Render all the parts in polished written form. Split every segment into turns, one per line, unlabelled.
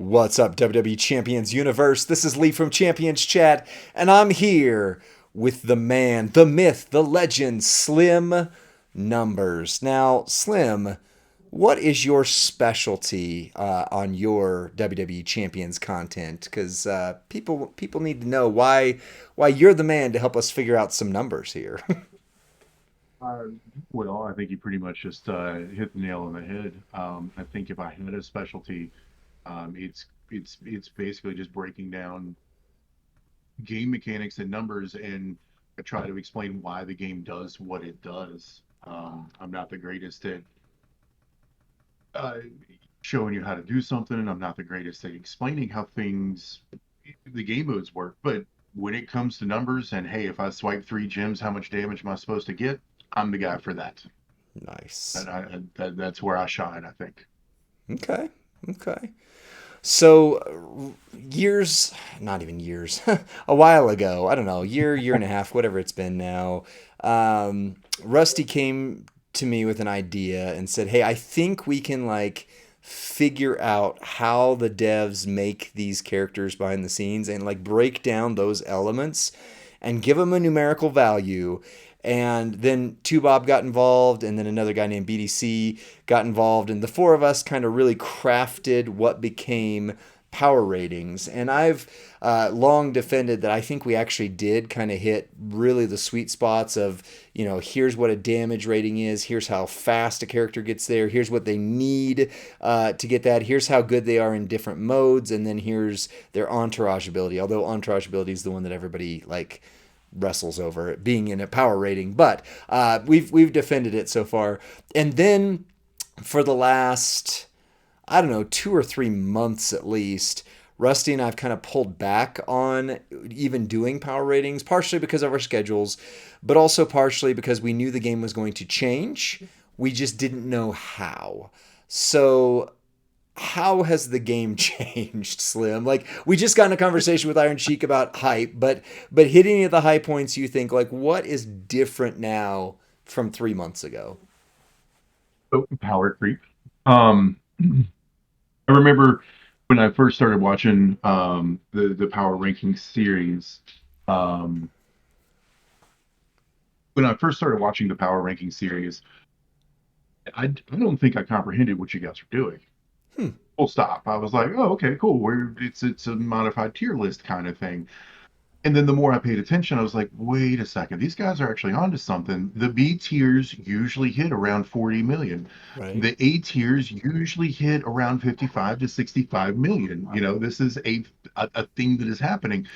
What's up, WWE Champions Universe? This is Lee from Champions Chat, and I'm here with the man, the myth, the legend, Slim Numbers. Now, Slim, what is your specialty on your WWE Champions content? Because people need to know why you're the man to help us figure out some numbers here.
Uh, well, I think you pretty much just hit the nail on the head. I think if I had a specialty, it's basically just breaking down game mechanics and numbers, and I try to explain why the game does what it does. I'm not the greatest at uh, showing you how to do something, and I'm not the greatest at explaining how the game modes work. But when it comes to numbers, and hey, if I swipe three gems, how much damage am I supposed to get? I'm the guy for that.
Nice.
That's where I shine, I think.
Okay. Okay. So years, not even years, a while ago, I don't know, year and a half, whatever it's been now, Rusty came to me with an idea and said, "Hey, I think we can like figure out how the devs make these characters behind the scenes and like break down those elements and give them a numerical value." And then Two Bob got involved, and then another guy named BDC got involved, and the four of us kind of really crafted what became power ratings. And I've long defended that I think we actually did kind of hit really the sweet spots of, here's what a damage rating is, here's how fast a character gets there, here's what they need to get that, here's how good they are in different modes, and then here's their entourage ability. Although entourage ability is the one that everybody like wrestles over it being in a power rating, but we've defended it so far. And then for the last, I don't know, 2 or 3 months at least, Rusty and I've kind of pulled back on even doing power ratings, partially because of our schedules, but also partially because we knew the game was going to change. We just didn't know how. So how has the game changed, Slim? Like we just got in a conversation with Iron Sheik about hype, but hitting at the high points, you think like what is different now from 3 months ago?
Oh, power creep. I remember when I first started watching the power ranking series. Um, when I first started watching the power ranking series, I don't think I comprehended what you guys were doing.
Hmm.
Full stop. I was like, oh, okay, cool. It's a modified tier list kind of thing. And then the more I paid attention, I was like, wait a second, these guys are actually onto something. The B tiers usually hit around 40 million.
Right.
The A tiers usually hit around 55 to 65 million. This is a thing that is happening.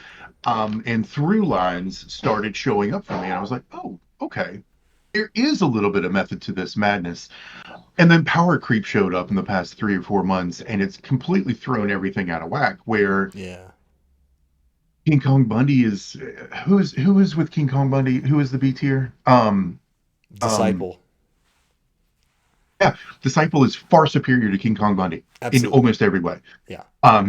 And through lines started showing up for me. And I was like, oh, okay. There is a little bit of method to this madness. And then power creep showed up in the past 3 or 4 months, and it's completely thrown everything out of whack. Where
Yeah.
King Kong Bundy is who is with King Kong Bundy? Who is the B tier? Um,
Disciple.
yeah, Disciple is far superior to King Kong Bundy in
Absolutely.
almost every way.
Yeah.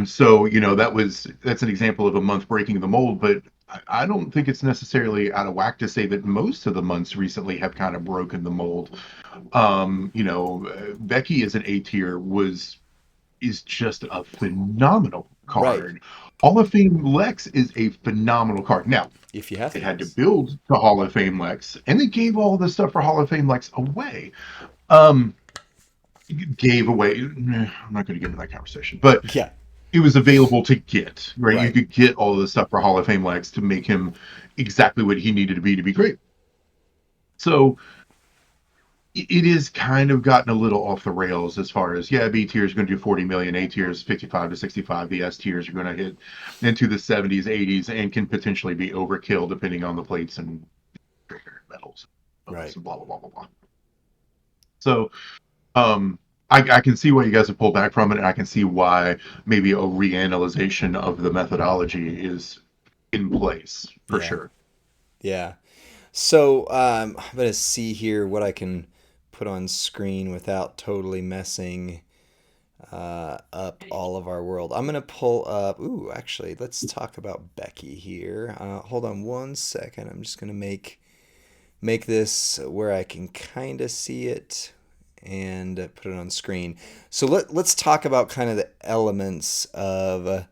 So that's an example of a month breaking the mold, but I don't think it's necessarily out of whack to say that most of the months recently have kind of broken the mold. Becky as an A tier is just a phenomenal
Right.
card. Hall of Fame Lex is a phenomenal card. Now,
If you have
they had to
things.
build to Hall of Fame Lex, and they gave all the stuff for Hall of Fame Lex away. Um, gave away. I'm not going to get into that conversation, but
Yeah.
it was available to get. Right, you
Right.
could get all the stuff for Hall of Fame Lex to make him exactly what he needed to be great. So it is kind of gotten a little off the rails as far as B tier is going to do 40 million, A tier is 55 to 65, the S tiers are going to hit into the 70s, 80s, and can potentially be overkill depending on the plates and metals,
Right.
blah blah blah blah blah. So um, I can see why you guys have pulled back from it, and I can see why maybe a reanalyzation of the methodology is in place for
Yeah.
sure.
Yeah. So I'm gonna see here what I can put on screen without totally messing up all of our world. I'm gonna pull up. Ooh, actually, let's talk about Becky here. Hold on 1 second. I'm just gonna make this where I can kind of see it, and put it on screen. So let's talk about kind of the elements of.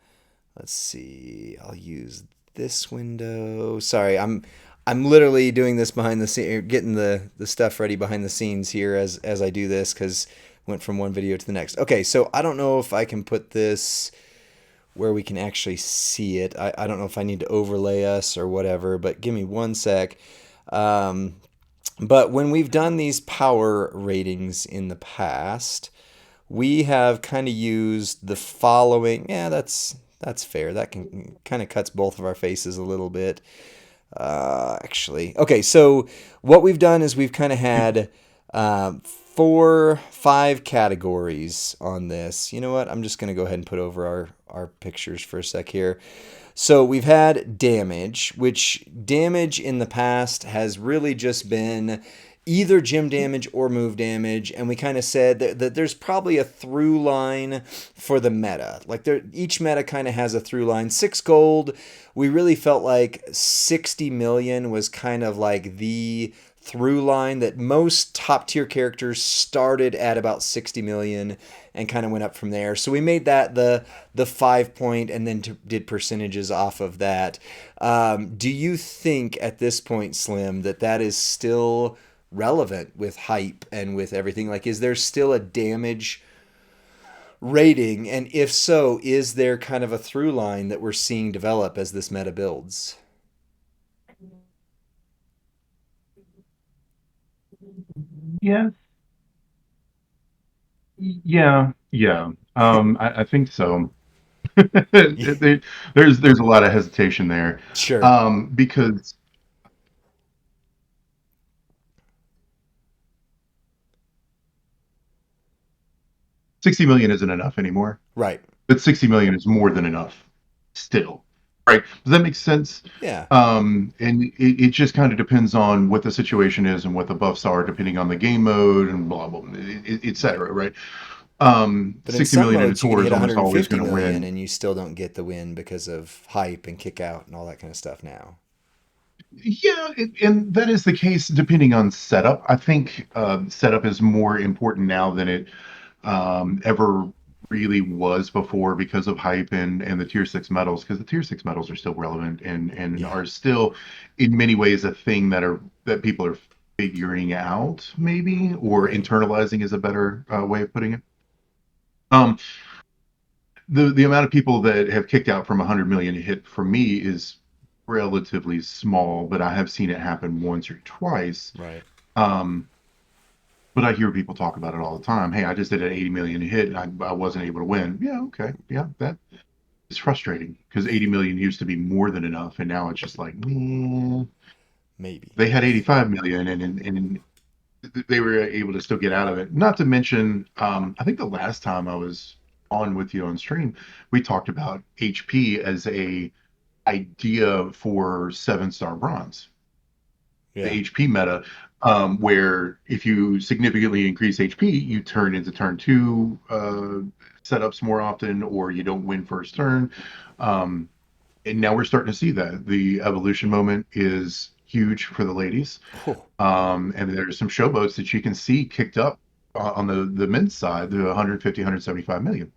Let's see. I'll use this window. Sorry, I'm literally doing this behind the scene, getting the stuff ready behind the scenes here as I do this because went from one video to the next. Okay, so I don't know if I can put this where we can actually see it. I don't know if I need to overlay us or whatever, but give me one sec. Um, but when we've done these power ratings in the past, we have kind of used the following. Yeah, that's fair. That can kind of cuts both of our faces a little bit. Actually, okay. So what we've done is we've kind of had 5 categories on this. You know what? I'm just gonna go ahead and put over our pictures for a sec here. So we've had damage, which damage in the past has really just been either gym damage or move damage, and we kind of said that there's probably a through line for the meta. Like each meta kind of has a through line. 6 gold, we really felt like 60 million was kind of like the through line that most top tier characters started at about 60 million and kind of went up from there. So we made that the 5 point and then did percentages off of that. Do you think at this point, Slim, that is still relevant with hype and with everything? Like, is there still a damage rating? And if so, is there kind of a through line that we're seeing develop as this meta builds?
Yeah, yeah. I think so. There's a lot of hesitation there,
Sure.
because 60 million isn't enough anymore.
Right.
But 60 million is more than enough still, right? Does that make sense?
Yeah.
And it just kind of depends on what the situation is and what the buffs are, depending on the game mode and blah blah, et
Right.
cetera, right?
But in
60
some
million in a
modes, you could
tour is
hit
almost always
150
going to
million
win.
and you still don't get the win because of hype and kick out and all that kind of stuff now.
Yeah, and that is the case depending on setup. I think setup is more important now than it ever really was before because of hype and the tier 6 medals, because the tier 6 medals are still relevant and
Yeah.
are still in many ways a thing that people are figuring out, maybe, or
Right.
internalizing is a better way of putting it. um the amount of people that have kicked out from 100 million hit for me is relatively small, but I have seen it happen once or twice.
Right.
um but I hear people talk about it all the time. Hey, I just did an 80 million hit and I wasn't able to win. Yeah, okay. Yeah, that is frustrating because 80 million used to be more than enough. And now it's just like,
Maybe.
they had 85 million and they were able to still get out of it. Not to mention, I think the last time I was on with you on stream, we talked about HP as a idea for 7-star bronze, the
Yeah.
HP meta, where if you significantly increase HP, you turn into turn two setups more often, or you don't win first turn. Um, and now we're starting to see that the evolution moment is huge for the ladies.
Oh,
And there's some showboats that you can see kicked up on the men's side, the 150, 175 million.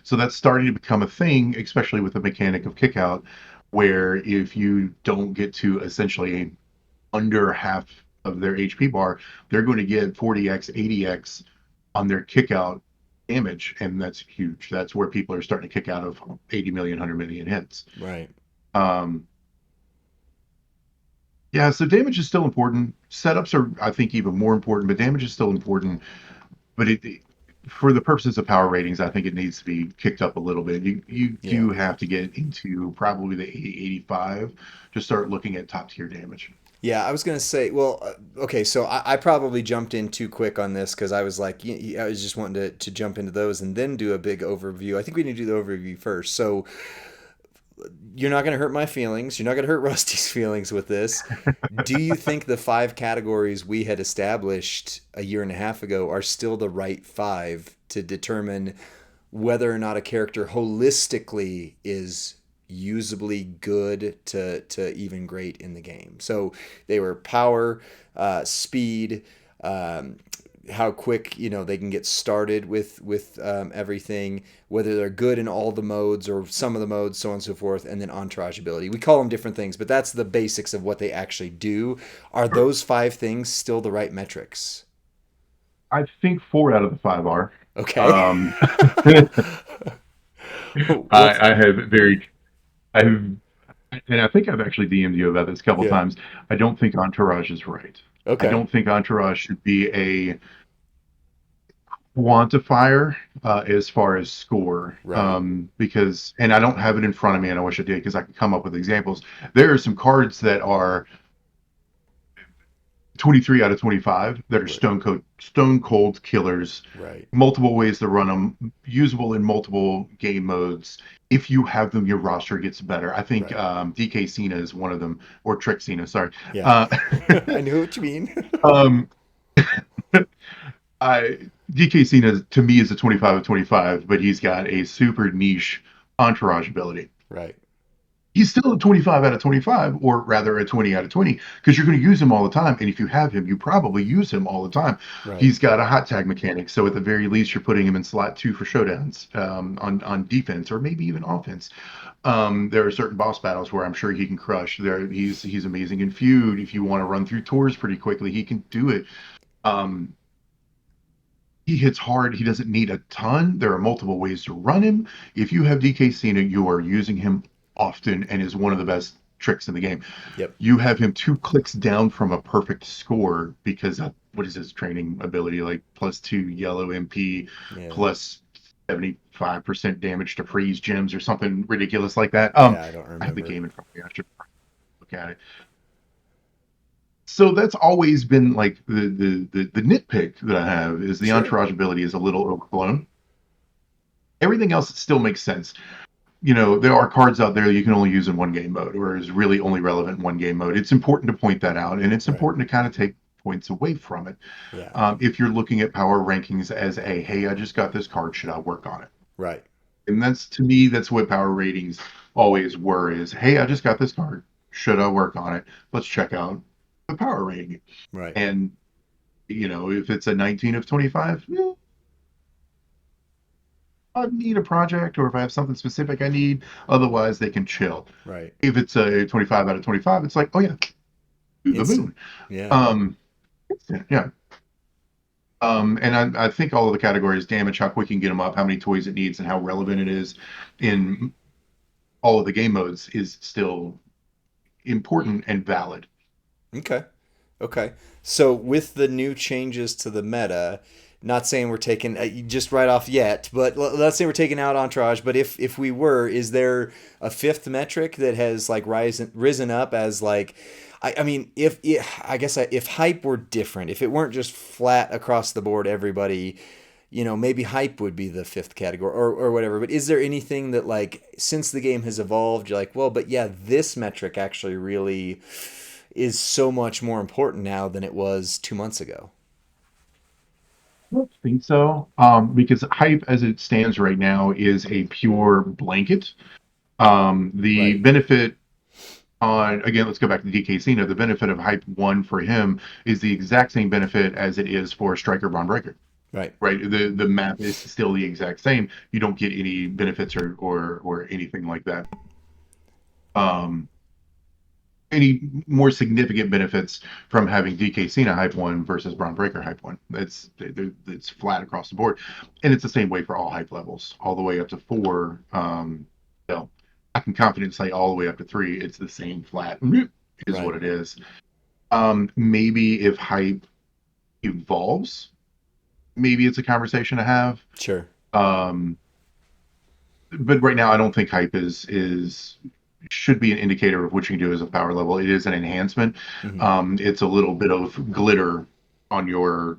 So that's starting to become a thing, especially with the mechanic of kickout, where if you don't get to essentially under half of their HP bar, they're going to get 40x, 80x on their kick out damage. And that's huge. That's where people are starting to kick out of 80 million, 100 million hits.
right.
Um, yeah, so damage is still important. Setups are, I think, even more important, but damage is still important. But for the purposes of power ratings, I think it needs to be kicked up a little bit. You
Yeah.
do have to get into probably the 80, 85 to start looking at top tier damage.
Yeah, I was gonna say, well, okay, so I probably jumped in too quick on this because I was like, I was just wanting to jump into those and then do a big overview. I think we need to do the overview first. So you're not gonna hurt my feelings. You're not gonna hurt Rusty's feelings with this. Do you think the 5 categories we had established a year and a half ago are still the right 5 to determine whether or not a character holistically is usably good to even great in the game? So they were power, speed, how quick they can get started with everything, whether they're good in all the modes or some of the modes, so on and so forth, and then entourage ability. We call them different things, but that's the basics of what they actually do. Are those five things still the right metrics?
I think 4 out of the 5 are.
Okay.
Um,
What's
I have very, I have, and I think I've actually DM'd you about this a couple
yeah.
times. I don't think Entourage is right. I
Okay.
don't think Entourage should be a quantifier as far as score.
Right.
Because, and I don't have it in front of me, and I wish I did because I could come up with examples. There are some cards that are 23 out of 25 that are
Right.
stone cold killers,
Right.
multiple ways to run them, usable in multiple game modes. If you have them, your roster gets better. I think
Right.
DK Cena is one of them, or Trick Cena, sorry.
Yeah.
Uh,
I know what you mean.
um, I DK Cena to me is a 25 of 25, but he's got a super niche entourage ability.
Right.
He's still a 25 out of 25, or rather a 20 out of 20, because you're going to use him all the time. And if you have him, you probably use him all the time.
Right.
He's got a hot tag mechanic. So at the very least, you're putting him in slot 2 for showdowns on defense or maybe even offense. There are certain boss battles where I'm sure he can crush. He's amazing in feud. If you want to run through tours pretty quickly, he can do it. Um, he hits hard. He doesn't need a ton. There are multiple ways to run him. If you have DK Cena, you are using him often and is one of the best tricks in the game.
Yep.
You have him 2 clicks down from a perfect score because what is his training ability? Like +2 yellow MP,
Yeah.
plus 75% damage to freeze gems or something ridiculous like that.
Yeah, I don't
I have the
remember.
game in front of me. I should look at it. So that's always been like the nitpick that I have is the
Sure.
entourage ability is a little overblown. Everything else still makes sense. There are cards out there you can only use in one game mode or is really only relevant in one game mode. It's important to point that out, and it's
Right.
important to kind of take points away from it.
Yeah.
If you're looking at power rankings as hey, I just got this card, should I work on it?
Right.
And that's, to me, that's what power ratings always were is, hey, I just got this card, should I work on it? Let's check out the power rating.
Right.
And, if it's a 19 of 25, I need a project or if I have something specific I need. Otherwise, they can chill.
Right.
If it's a 25 out of 25, it's like, oh yeah, to the
Instant.
moon.
Yeah.
Um, yeah. And I think all of the categories, damage, how quick you can get them up, how many toys it needs, and how relevant it is in all of the game modes is still important and valid.
Okay. Okay. So with the new changes to the meta, not saying we're taking just right off yet, but let's say we're taking out Entourage. But if we were, is there a fifth metric that has like risen up as like, I mean, if I guess if hype were different, if it weren't just flat across the board, everybody, maybe hype would be the fifth category or whatever. But is there anything that like since the game has evolved, you're like, well, but yeah, this metric actually really is so much more important now than it was 2 months ago.
I don't think so, because hype as it stands right now is a pure blanket. The
Right.
benefit on, again, let's go back to DK Cena. The benefit of Hype 1 for him is the exact same benefit as it is for Striker Bond Breaker,
Right.
right? The map is still the exact same. You don't get any benefits or anything like that. Um, any more significant benefits from having DK Cena Hype 1 versus Bron Breaker Hype 1. It's flat across the board. And it's the same way for all hype levels, all the way up to 4. Well, I can confidently say all the way up to 3, it's the same flat is
Right.
what it is. Maybe if hype evolves, maybe it's a conversation to have.
Sure.
Um, but right now, I don't think hype is should be an indicator of what you can do as a power level. It is an enhancement.
Hmm.
It's a little bit of glitter on your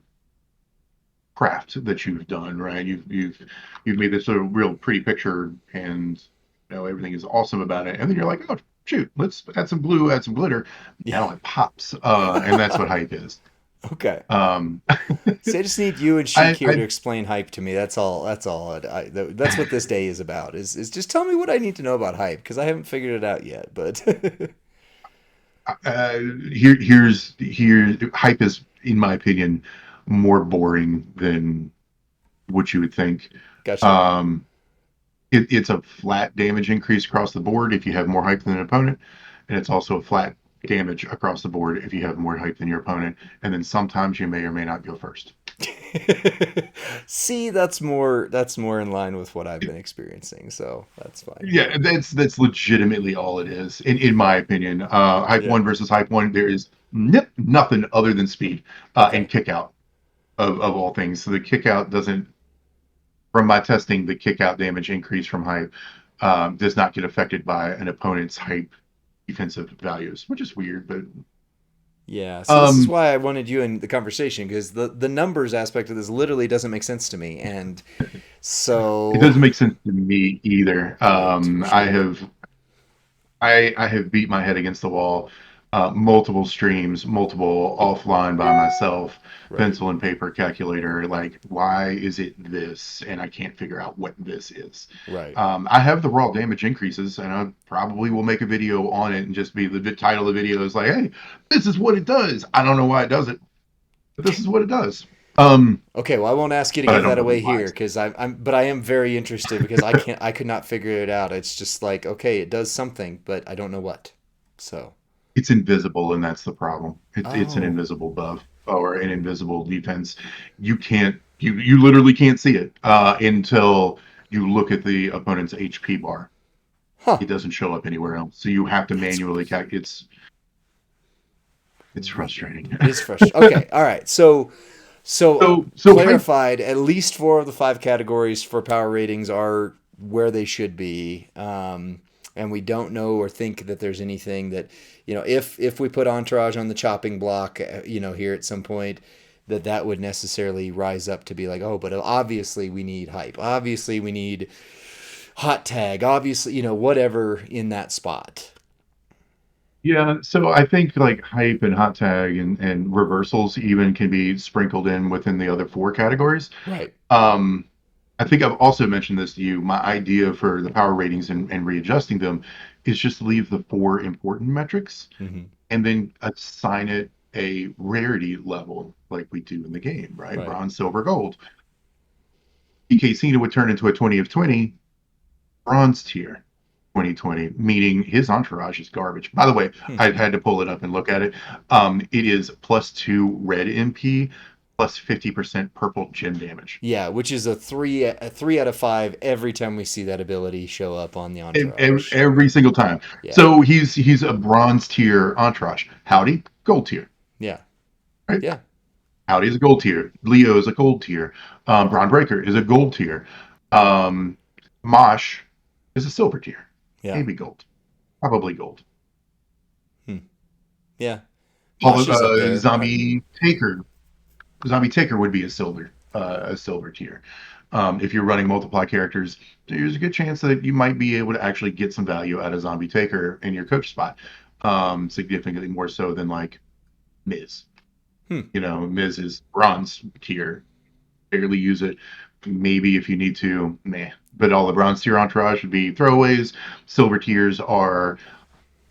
craft that you've done, right? You've made this sort of real pretty picture, and everything is awesome about it. And then you're like, oh shoot, let's add some glue, add some glitter.
Yeah.
Now it pops, and that's what hype is.
Okay.
Um,
See, I just need you and Sheik
I,
here to
I
explain hype to me. That's all. That's all. That's what this day is about. Is just tell me what I need to know about hype because I haven't figured it out yet. But
uh, here hype is, in my opinion, more boring than what you would think.
Gotcha.
Um, it's a flat damage increase across the board if you have more hype than an opponent, and it's also a flat damage across the board if you have more hype than your opponent. And then sometimes you may or may not go first.
See, that's more in line with what I've been experiencing, so that's fine.
Yeah, that's legitimately all it is, in my opinion. Hype
Yeah.
one versus hype one, there is nothing other than speed and
Okay.
kick out of all things. So the kick out doesn't, from my testing, the kick out damage increase from hype does not get affected by an opponent's hype defensive values, which is weird, but
Yeah. See, this is
um,
why I wanted you in the conversation because the numbers aspect of this literally doesn't make sense to me, and
it
so
doesn't make sense to me either.
great.
I
Frustrating.
have I have beat my head against the wall, multiple streams, multiple offline by myself,
Right.
pencil and paper calculator. Like, why is it this? And I can't figure out what this is.
Right.
I have the raw damage increases, and I probably will make a video on it and just be the title of the video is like, "Hey, this is what it does." I don't know why it does it, but this is what it does.
Okay, well, I won't ask you to
But I
give
don't
that
know
away
why.
here because but I am very interested because I could not figure it out. It's just like, okay, it does something, but I don't know what. So,
It's invisible, and that's the problem. It's an
oh,
invisible buff or an invisible defense. You literally can't see it until you look at the opponent's HP bar.
huh,
It doesn't show up anywhere else, so you have to
that's
manually calculate. It's
weird.
frustrating.
It is frustrating. Okay, all right. So
So hype.
clarified, at least four of the five categories for power ratings are where they should be. And we don't know or think that there's anything that, if we put Entourage on the chopping block, here at some point, that would necessarily rise up to be like, oh, but obviously we need hype. Obviously we need hot tag. Obviously, whatever in that spot.
Yeah, so I think like hype and hot tag and reversals even can be sprinkled in within the other four categories.
Right.
Um, I think I've also mentioned this to you. My idea for the power ratings and readjusting them is just leave the four important metrics
Mm-hmm.
and then assign it a rarity level like we do in the game, right?
Right.
Bronze, silver, gold. EK Cena would turn into a 20 of 20 bronze tier 2020, meaning his entourage is garbage. By the way,
Hmm.
I had to pull it up and look at it. It is +2 red MP, plus 50% purple gem damage.
Yeah, which is a three out of five every time we see that ability show up on the
Every,
Entourage.
every single time.
Yeah.
So he's a bronze tier entourage. Howdy, gold tier,
Yeah.
right?
Yeah.
Howdy is a gold tier. Leo is a gold tier. Braun Breaker is a gold tier. Um, Mosh is a silver tier.
Yeah.
Maybe gold. Probably gold.
Hmm. Yeah. Mosh is up there.
Zombie Taker would be a silver tier. If you're running multiply characters, there's a good chance that you might be able to actually get some value out of Zombie Taker in your coach spot, significantly more so than like Miz.
Hmm.
Miz is bronze tier, barely use it. Maybe if you need to, meh. But all the bronze tier entourage would be throwaways. Silver tiers are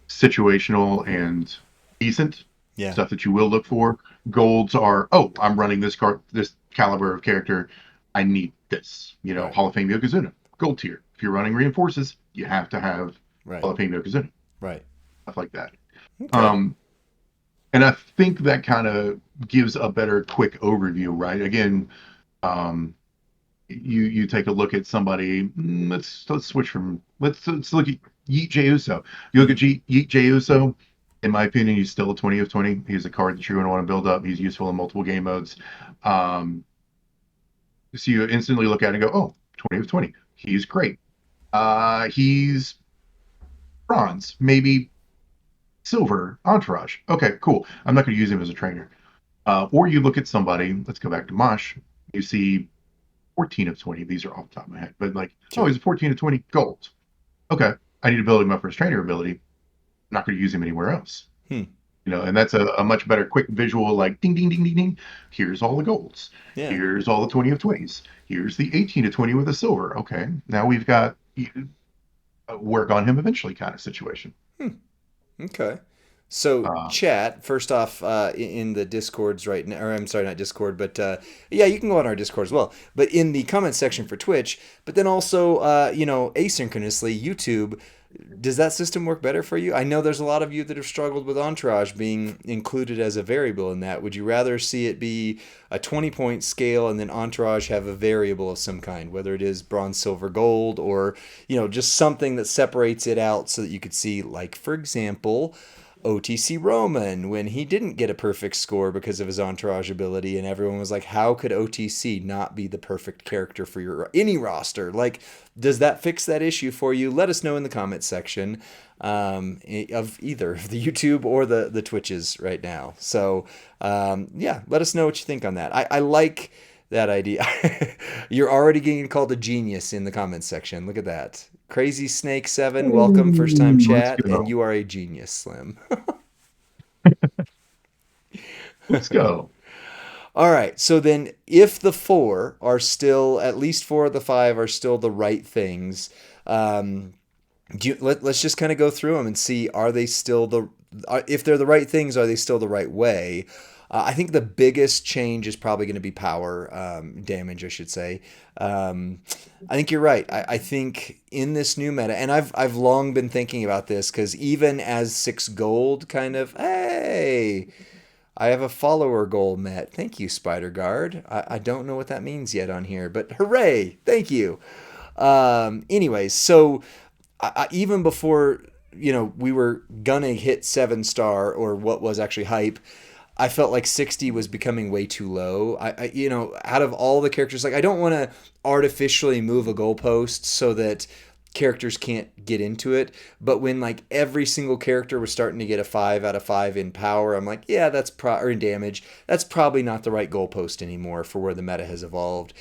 situational and decent
Yeah.
stuff that you will look for. Golds are, oh, I'm running this caliber of character. I need this.
Right.
Hall of Fame Yokozuna, gold tier. If you're running reinforces, you have to have
Right.
Hall of Fame Yokozuna,
Right.
stuff like that.
Okay.
Um, and I think that kind of gives a better quick overview, right? Again, um, you take a look at somebody. Let's switch from let's look at Yeet Jey Uso. You look at
Mm-hmm.
Yeet Jey Uso. In my opinion, he's still a 20 of 20. He's a card that you're going to want to build up. He's useful in multiple game modes. Um, so you instantly look at it and go, oh, 20 of 20. He's great. He's bronze, maybe silver, entourage. Okay, cool. I'm not going to use him as a trainer. Or you look at somebody, let's go back to Mosh. You see 14 of 20. These are off the top of my head, but like, oh,
Sure.
he's a 14 of 20 gold. Okay, I need to build him up for his trainer ability. I'm not going to use him anywhere else.
Hmm.
And that's a much better quick visual, like ding, ding, ding, ding, ding. Here's all the golds.
Yeah.
Here's all the 20 of 20s. Here's the 18 of 20 with a silver. Okay, now we've got work on him eventually kind of situation.
Hmm. Okay. So,
Uh,
chat, first off, in the Discords right now, or I'm sorry, not Discord, but yeah, you can go on our Discord as well. But in the comment section for Twitch, but then also, asynchronously, YouTube, does that system work better for you? I know there's a lot of you that have struggled with Entourage being included as a variable in that. Would you rather see it be a 20-point scale and then Entourage have a variable of some kind, whether it is bronze, silver, gold, or, just something that separates it out so that you could see, like, for example, OTC Roman when he didn't get a perfect score because of his entourage ability, and everyone was like, "How could OTC not be the perfect character for your any roster?" Like, does that fix that issue for you? Let us know in the comment section of either the YouTube or the Twitches right now. So yeah, let us know what you think on that. I like that idea. You're already getting called a genius in the comments section. Look at that. Crazy Snake 7, welcome, first time
let's
chat, and
go.
you are a genius, Slim.
Let's go.
All right, so then if the four are still, at least four of the five are still the right things, um, let's just kind of go through them and see, are they still if they're the right things, are they still the right way? I think the biggest change is probably going to be power damage, I should say. Um, I think you're right. I think in this new meta, and I've long been thinking about this because even as 6 gold, kind of, hey, I have a follower goal met. Thank you, Spider Guard. I don't know what that means yet on here, but hooray! Thank you. Anyways, so even before we were gonna hit 7 star or what was actually hype, I felt like 60 was becoming way too low. Out of all the characters, like I don't want to artificially move a goalpost so that characters can't get into it. But when like every single character was starting to get a 5 out of 5 in power, I'm like, yeah, or in damage. That's probably not the right goalpost anymore for where the meta has evolved.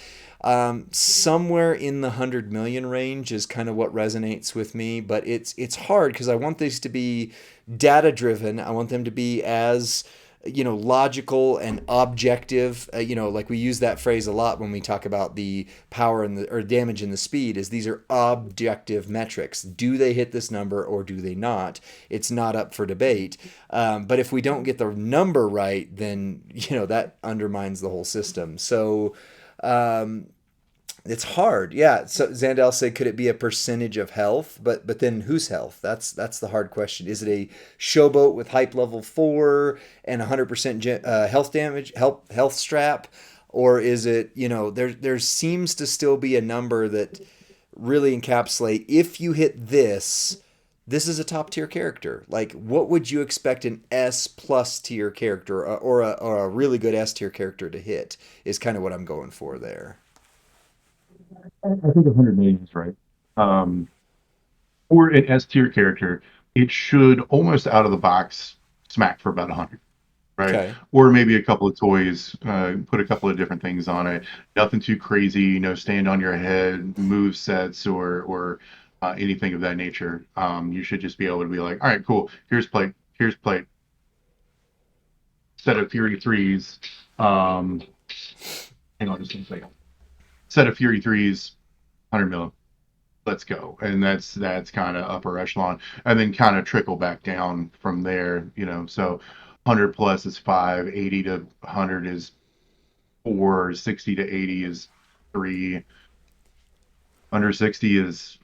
Somewhere in the 100 million range is kind of what resonates with me, but it's hard because I want these to be data driven. I want them to be as logical and objective. Like we use that phrase a lot when we talk about the power and the or damage and the speed. Is these are objective metrics. Do they hit this number or do they not? It's not up for debate. But if we don't get the number right, then that undermines the whole system. So um, it's hard. Yeah. So Zandel said, could it be a percentage of health? But then whose health? That's the hard question. Is it a showboat with hype level 4 and 100% health damage, health strap, or is it there seems to still be a number that really encapsulate if you hit this. This is a top tier character. Like, what would you expect an S plus tier character or a really good S tier character to hit? Is kind of what I'm going for there.
I think 100 million is right. Um, for an S tier character, it should almost out of the box smack for about 100, right?
Okay.
Or maybe a couple of toys, put a couple of different things on it. Nothing too crazy, stand on your head, move sets, or anything of that nature. You should just be able to be like, all right, cool. Here's plate. Set of Fury threes. Hang on just a second. Set of Fury threes, 100 mil. Let's go. And that's kind of upper echelon, and then kind of trickle back down from there. So 100 plus is 5, 80 to 100 is 4, 60 to 80 is 3, under 60 is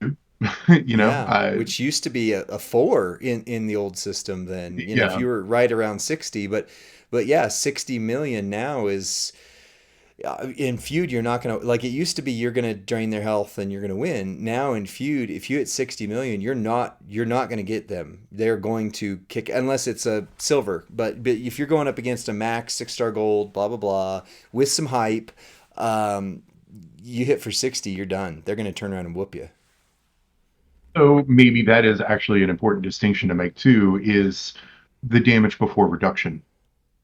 2.
Yeah,
I
which used to be a 4 in the old system then. If
Yeah.
you were right around 60, but yeah, 60 million now is in feud you're not going to, like, it used to be you're going to drain their health and you're going to win. Now in feud, if you hit 60 million, you're not going to get them. They're going to kick unless it's a silver. But if you're going up against a max 6 star gold, blah blah blah, with some hype, um you hit for 60, you're done. They're going to turn around and whoop you.
So maybe that is actually an important distinction to make too, is the damage before reduction,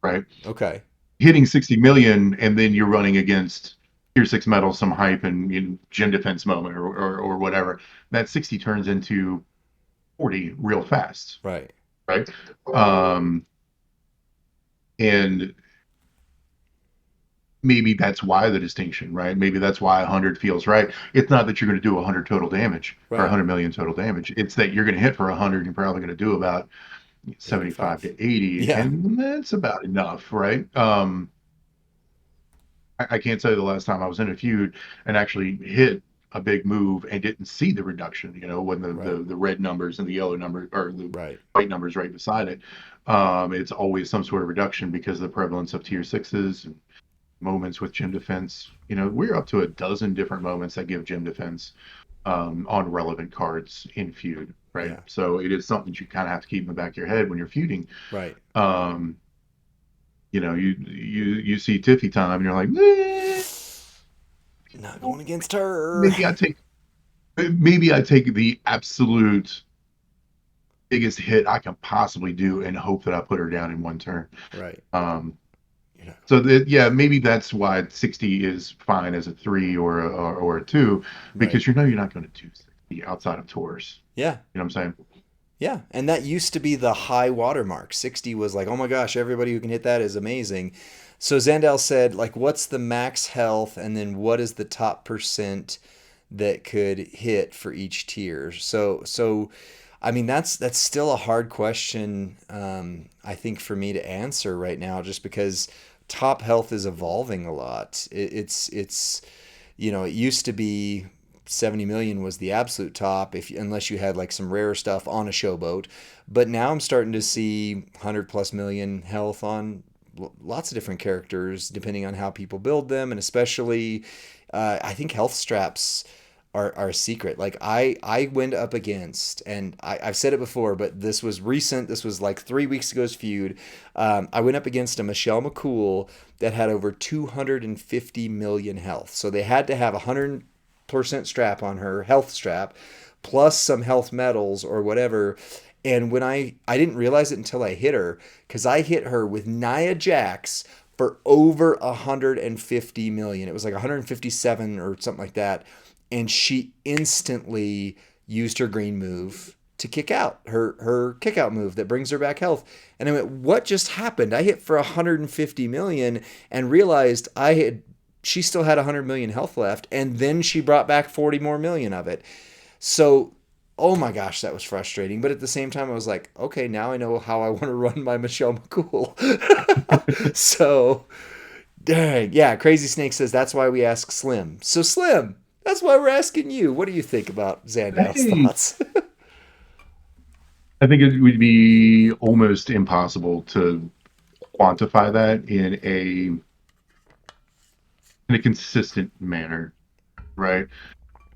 right?
Okay.
Hitting 60 million and then you're running against tier 6 metal, some hype and gym defense moment or whatever. That 60 turns into 40 real fast,
Right.
right? Um, and maybe that's why the distinction, right? Maybe that's why 100 feels right. It's not that you're going to do 100 total damage or
Right.
100 million total damage. It's that you're going to hit for 100. You're probably going to do about 75
85.
to 80,
Yeah,
and that's about enough, right? I can't tell you the last time I was in a feud and actually hit a big move and didn't see the reduction, when
right,
the red numbers and the yellow number or the
right.
white numbers right beside it. It's always some sort of reduction because of the prevalence of tier sixes and moments with gym defense. We're up to a dozen different moments that give gym defense on relevant cards in feud, right?
Yeah,
So it is something that you kind of have to keep in the back of your head when you're feuding.
right.
Um, you see Tiffy time and you're like, eh,
Not going against her.
maybe I take maybe I take the absolute biggest hit I can possibly do and hope that I put her down in one turn.
Right.
Um,
You're not
so that yeah, maybe that's why 60 is fine as a three or a two,
right.
because you're not going to do 60 outside of tours.
Yeah.
You know what I'm saying?
Yeah, and that used to be the high watermark. 60 was like, oh my gosh, everybody who can hit that is amazing. So Zandel said, like, what's the max health, and then what is the top percent that could hit for each tier? So, I mean, that's still a hard question. I think for me to answer right now, just because top health is evolving a lot. It's it used to be 70 million was the absolute top if unless you had like some rare stuff on a showboat, but now I'm starting to see 100 plus million health on lots of different characters depending on how people build them, and especially I think health straps are a secret. Like I went up against, and I've said it before, but this was recent. This was like 3 weeks ago's feud. I went up against a Michelle McCool that had over 250 million health. So they had to have 100% strap on her, health strap, plus some health medals or whatever. And when I didn't realize it until I hit her, because I hit her with Nia Jax for over 150 million. It was like 157 or something like that. And she instantly used her green move to kick out, her kick out move that brings her back health. And I went, what just happened? I hit for 150 million and realized she still had 100 million health left, and then she brought back 40 more million of it. So, oh my gosh, that was frustrating. But at the same time, I was like, okay, now I know how I want to run my Michelle McCool. So, dang, yeah. Crazy Snake says that's why we ask Slim. So, Slim, that's why we're asking you. What do you think about Zandal's
Hey,
thoughts?
I think it would be almost impossible to quantify that in a consistent manner, right?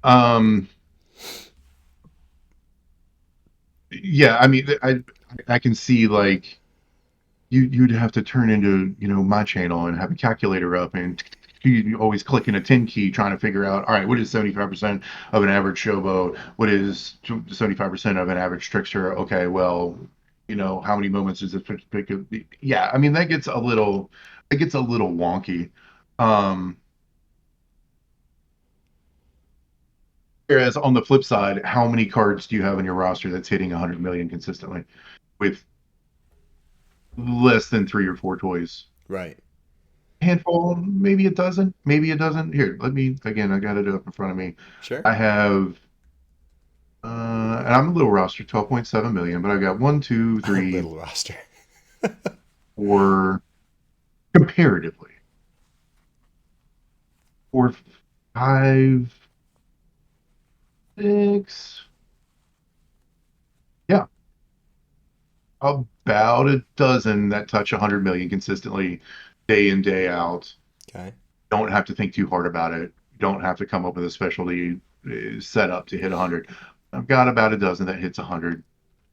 Um, yeah, I mean, I can see like you'd have to turn into my channel and have a calculator up and you always clicking a 10 key trying to figure out, all right, what is 75% of an average showboat, what is 75% of an average trickster? Okay, well, how many moments is this pick? Yeah, I mean that gets a little wonky. um Whereas on the flip side, how many cards do you have in your roster that's hitting 100 million consistently with less than three or four toys?
Right.
Handful, maybe it doesn't, maybe it doesn't. Here, let me again, I got it up in front of me.
Sure.
I have and I'm a little roster, 12.7 million, but I've got one, two,
A
three,
little roster.
four comparatively, four, five, six, yeah, about a dozen that touch 100 million consistently day in, day out.
Okay.
Don't have to think too hard about it. Don't have to come up with a specialty setup to hit 100. I've got about a dozen that hits 100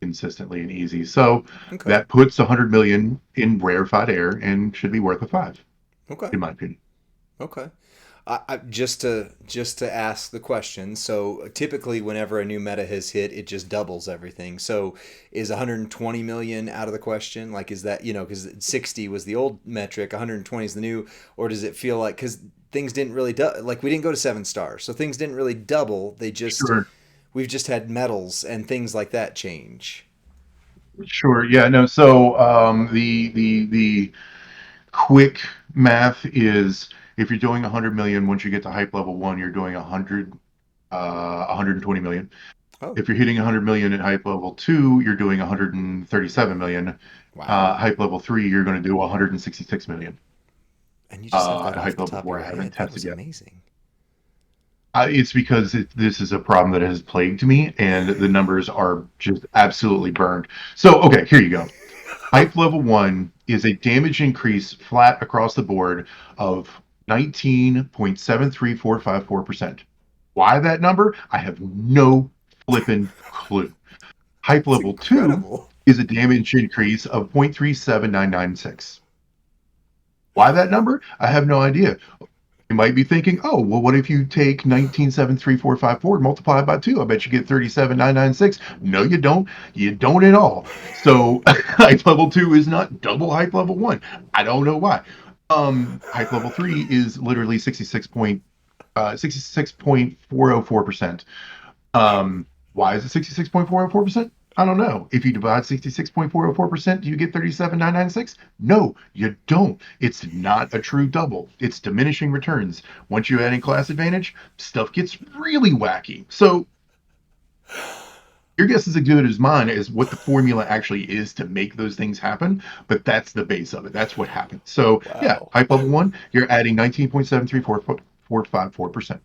consistently and easy. So
Okay.
that puts 100 million in rarefied air and should be worth a five,
Okay.
in my opinion.
Okay. Just to ask the question. So typically, whenever a new meta has hit, it just doubles everything. So is 120 million out of the question? Like, is that because 60 was the old metric, 120 is the new, or does it feel like because things didn't really like we didn't go to 7 stars, so things didn't really double.
Sure.
We've just had medals and things like that change.
Sure. Yeah. No. So the quick math is if you're doing 100 million, once you get to hype level one, you're doing 120 million.
Oh,
If you're hitting 100 million at hype level 2, you're doing 137 million.
wow.
Hype level 3, you're going to do 166 million.
And you just have that
At
off
hype
the
level
top of
4,
your
I haven't
head. That
tested
was
yet.
amazing.
It's because this is a problem that has plagued me, and the numbers are just absolutely burned. So, okay, here you go. Hype level 1 is a damage increase flat across the board of 19.73454%. Why that number? I have no flippin' clue. Hype
It's
level 2
incredible.
is a damage increase of 0.37996. Why that number? I have no idea. You might be thinking, oh, well, what if you take 19,73454 and multiply it by 2? I bet you get 37,996. No, you don't. You don't at all. So hype level 2 is not double hype level 1. I don't know why. Hype level 3 is literally 66.404%. Why is it 66.404%? I don't know. If you divide 66.404%, do you get 37,996? No, you don't. It's not a true double. It's diminishing returns. Once you add in class advantage, stuff gets really wacky. So your guess is as good as mine as what the formula actually is to make those things happen, but that's the base of it. That's what happens. So yeah,
Wow.
hype level 1, you're adding 19.73454%.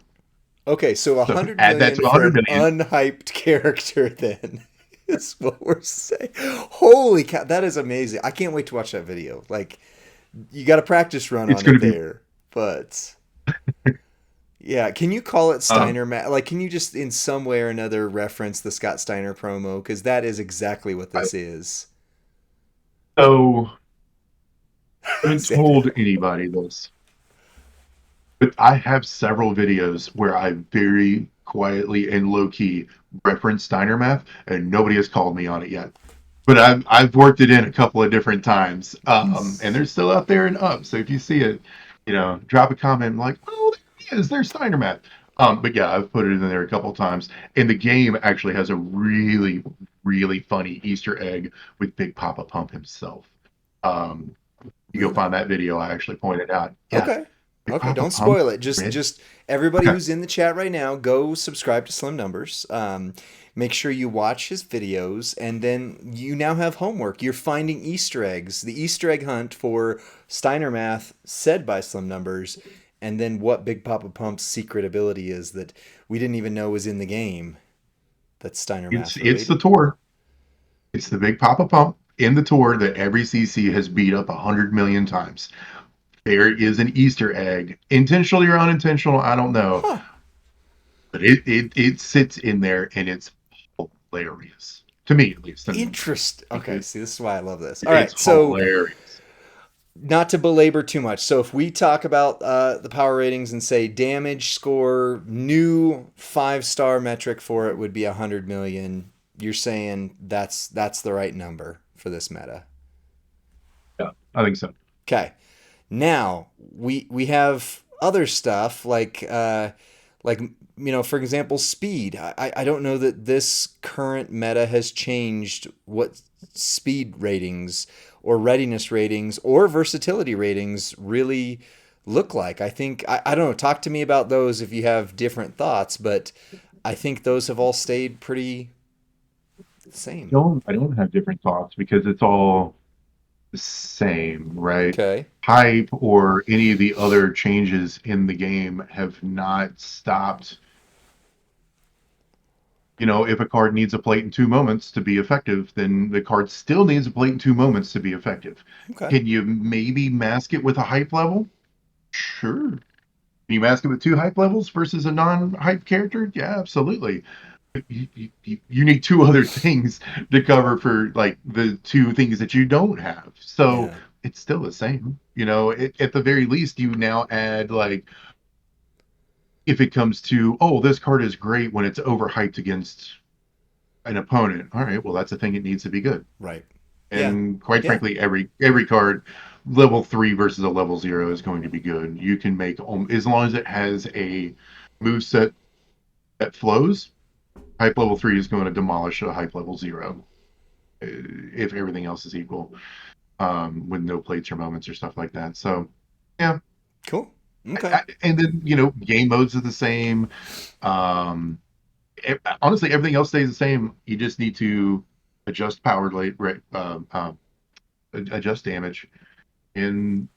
Okay, so
So
100
add that
million
to
for
100
an
million.
unhyped character, then is what we're saying. Holy cow, that is amazing. I can't wait to watch that video. Like, you got a practice run
It's
on
going
it
to be
there. But yeah, can you call it
um,
Steiner Like, can you just in some way or another reference the Scott Steiner promo? Because that is exactly what this is.
so I haven't
Say it.
told anybody this, but I have several videos where I very quietly and low key reference Steiner math, and nobody has called me on it yet. But I've worked it in a couple of different times, and they're still out there and up. So if you see it, drop a comment like, "Oh, there it is. There's Steiner math." But yeah, I've put it in there a couple of times, and the game actually has a really, really funny Easter egg with Big Papa Pump himself. Um, you go
Really?
find that video. I actually pointed out. Yeah,
Okay.
Big
Okay,
Papa
don't
Pump.
spoil it. Just
Red.
just everybody
Okay.
who's in the chat right now, go subscribe to Slim Numbers. Make sure you watch his videos, and then you now have homework. You're finding Easter eggs. The Easter egg hunt for Steiner Math said by Slim Numbers, and then what Big Papa Pump's secret ability is that we didn't even know was in the game. That's Steiner
It's
Math
it's the
related.
tour. It's the Big Papa Pump in the tour that every CC has beat up 100 million times. There is an Easter egg, intentionally or unintentional, I don't know,
Huh.
but it sits in there and it's hilarious to me at least. And
Interest.
I think
Okay, see, this is why I love this. All
it's
right, so
hilarious.
not to belabor too much. So if we talk about the power ratings and say damage score, new 5-star metric for it would be 100 million. You're saying that's the right number for this meta.
Yeah, I think so.
Okay. Now we have other stuff like for example speed. I don't know that this current meta has changed what speed ratings or readiness ratings or versatility ratings really look like. I don't know, talk to me about those if you have different thoughts, but I think those have all stayed pretty the same.
I don't have different thoughts because it's all the same, right?
Okay.
Hype or any of the other changes in the game have not stopped. If a card needs a plate in 2 moments to be effective, then the card still needs a plate in 2 moments to be effective.
Okay.
Can you maybe mask it with a hype level? Sure. Can you mask it with two hype levels versus a non-hype character? Yeah, absolutely. You need two other things to cover for like the two things that you don't have. So
Yeah.
it's still the same. At the very least, you now add like if it comes to, oh, this card is great when it's overhyped against an opponent. All right, well, that's a thing. It needs to be good.
Right. Yeah.
And quite
Yeah.
frankly, every card, level 3 versus a level 0 is going to be good. You can make as long as it has a move set that flows. Hype level 3 is going to demolish a hype level 0 if everything else is equal, with no plates or moments or stuff like that. So yeah,
Cool. Okay.
and then game modes are the same. Um, Honestly, everything else stays the same. You just need to adjust power rate, adjust damage, and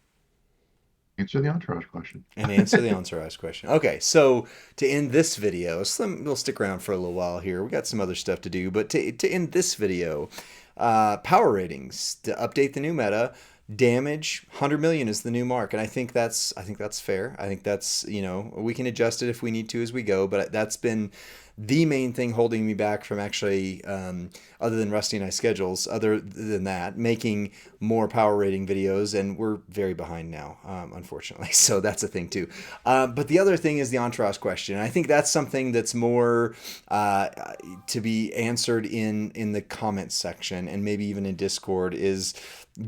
answer the entourage question.
And answer the entourage question. Okay, so to end this video, Slim, we'll stick around for a little while here. We got some other stuff to do, but to end this video, power ratings to update the new meta. Damage 100 million is the new mark, and I think that's fair. I think that's, we can adjust it if we need to as we go, but that's been the main thing holding me back from actually, other than Rusty and I schedules, other than that, making more power rating videos, and we're very behind now, unfortunately. So that's a thing too. But the other thing is the entourage question. I think that's something that's more to be answered in the comments section and maybe even in Discord. Is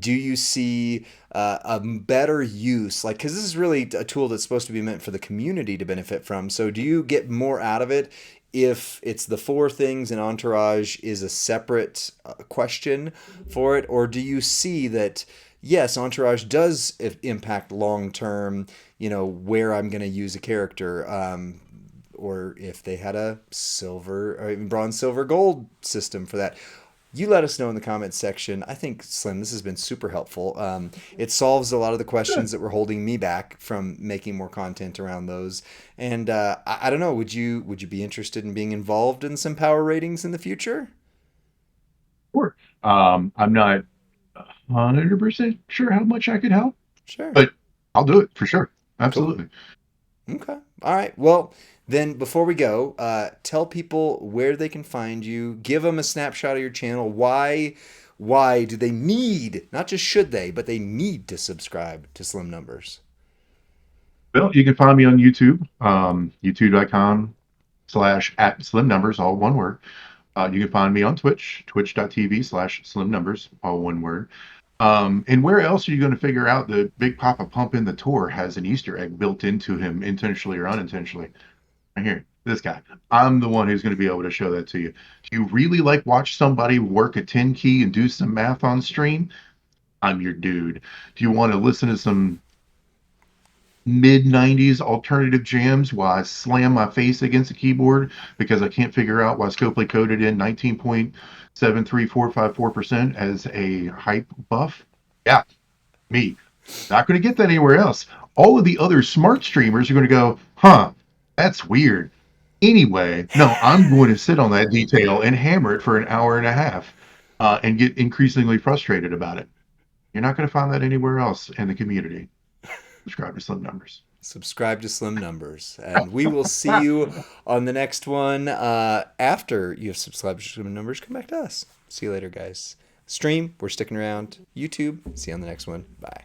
do you see a better use, like, because this is really a tool that's supposed to be meant for the community to benefit from, so do you get more out of it if it's the four things and entourage is a separate question for it, or do you see that yes, entourage does impact long term, where I'm going to use a character, or if they had a silver or even bronze, silver, gold system for that? You let us know in the comments section. I think, Slim, this has been super helpful. It solves a lot of the questions that were holding me back from making more content around those. And I don't know, would you be interested in being involved in some power ratings in the future?
Sure. I'm not 100% sure how much I could help,
Sure.
but I'll do it for sure.
Cool.
Absolutely.
Okay. All right. Well, then before we go, tell people where they can find you. Give them a snapshot of your channel. Why do they need, not just should they, but they need to subscribe to Slim Numbers?
Well, you can find me on YouTube, youtube.com/at slim numbers, all one word. You can find me on Twitch, twitch.tv/slim numbers, all one word. And where else are you going to figure out that Big Papa Pump in the Tour has an Easter egg built into him, intentionally or unintentionally? Right here, this guy. I'm the one who's going to be able to show that to you. Do you really like watch somebody work a 10 key and do some math on stream? I'm your dude. Do you want to listen to some mid 90s alternative jams while I slam my face against the keyboard because I can't figure out why Scopely coded in 19.73454% as a hype buff? Yeah, me. Not going to get that anywhere else. All of the other smart streamers are going to go, huh, that's weird. Anyway, no, I'm going to sit on that detail and hammer it for an hour and a half, and get increasingly frustrated about it. You're not going to find that anywhere else in the community. Subscribe to Slim Numbers.
Subscribe to Slim Numbers. And we will see you on the next one. After you have subscribed to Slim Numbers, come back to us. See you later, guys. Stream, we're sticking around. YouTube, see you on the next one. Bye.